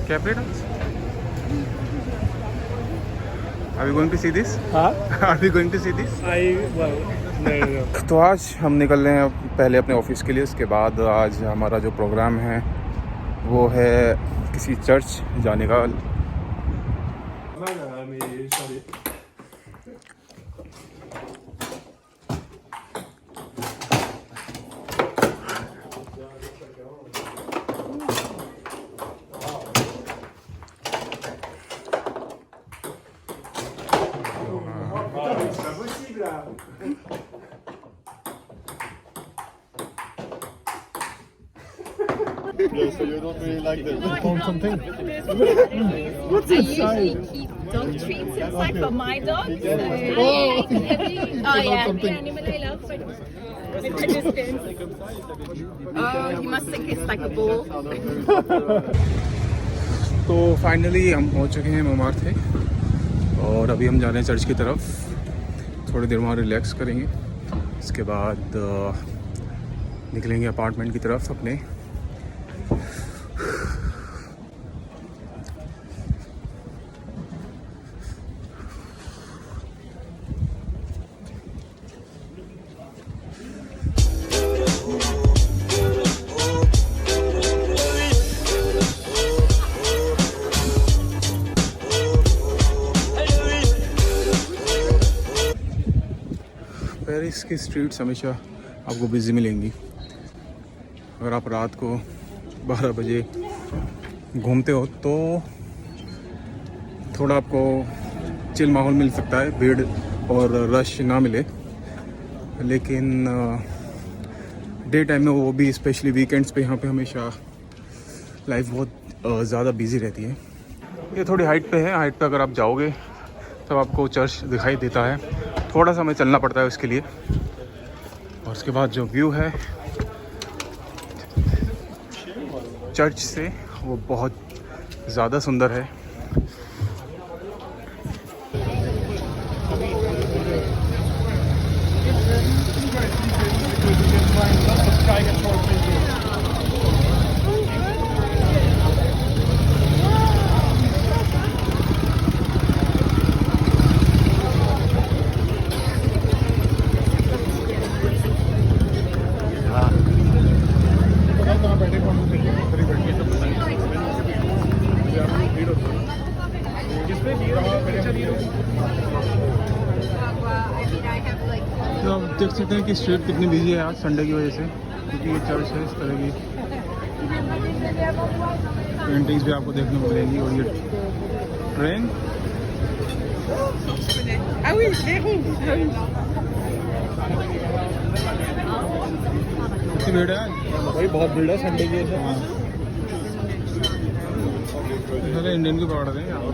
Capri dance? Are we going to see this? हाँ? Are we going to see this? No. तो आज हम निकल रहे हैं पहले अपने ऑफिस के लिए, उसके बाद आज हमारा जो प्रोग्राम है वो है किसी चर्च जाने का। Yeah, so you don't really like them. Found something. What's I usually keep dog treats inside for my dog. So every animal I love, but with a distance. Oh, he must think it's like a bull. तो finally हम पहुंच चुके हैं मोमार्थे और अभी हम जा रहे हैं चर्च की तरफ। थोड़ी देर वहाँ रिलैक्स करेंगे, इसके बाद निकलेंगे अपार्टमेंट की तरफ अपने। पेरिस की स्ट्रीट्स हमेशा आपको बिजी मिलेंगी। अगर आप रात को 12 बजे घूमते हो तो थोड़ा आपको चिल माहौल मिल सकता है, भीड़ और रश ना मिले, लेकिन डे टाइम में वो भी स्पेशली वीकेंड्स पे यहाँ पे हमेशा लाइफ बहुत ज़्यादा बिजी रहती है। ये थोड़ी हाइट पे है, हाइट पे अगर आप जाओगे तब आपको चर्च दिखाई देता है। थोड़ा सा हमें चलना पड़ता है उसके लिए, और उसके बाद जो व्यू है चर्च से वो बहुत ज़्यादा सुंदर है। तो आप देख सकते हैं कि स्ट्रीट कितनी बिजी है आज संडे की वजह से, क्योंकि ये चर्च है। इस तरह की पेंटिंग्स भी आपको देखने को मिलेंगी। और ये ट्रेन कितनी भीड़ है भाई, बहुत भीड़ है संडे की वजह से। सारे इंडियन की पकड़ रहे हैं यहाँ पर।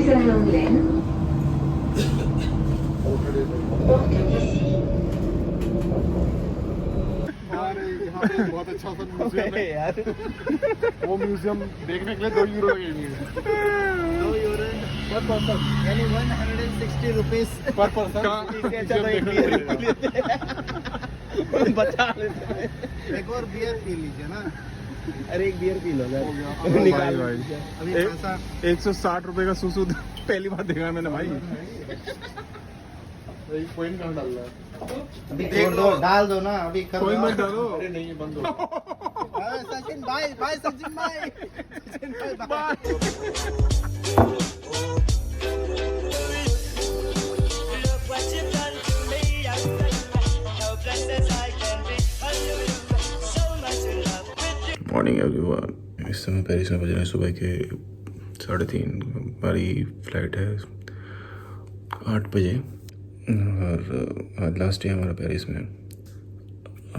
selon l'aile. Porte ici. यहाँ पे बहुत अच्छा सा म्यूजियम है यार वो म्यूजियम देखने के लिए 2 यूरो लगेंगे €2 पर पर्सन यानी 160 रुपीस पर पर्सन इससे अच्छा तो एक बियर पी लेते बचा लेते एक और बियर पी लीजिए ना अरे एक बियर पी लो निकाल भाई अभी पैसा 160 रुपए का सूसू पहली बार देखा मैंने भाई। कोइन कहाँ डाल रहा है अभी छोड़ दो डाल दो ना अभी कर कोई दो। मत डालो। अरे नहीं ये बंद हो सचिन भाई भाई सचिन भाई सचिन भाई मॉर्निंग एवरीवन, इस समय पेरिस में बज रहे हैं सुबह के 3:30। हमारी फ्लाइट है 8 बजे और आज लास्ट डे हमारा पेरिस में।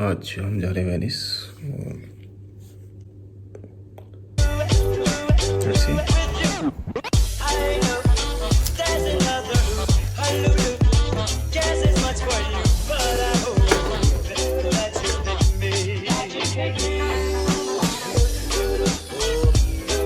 आज हम जा रहे हैं वेनिस और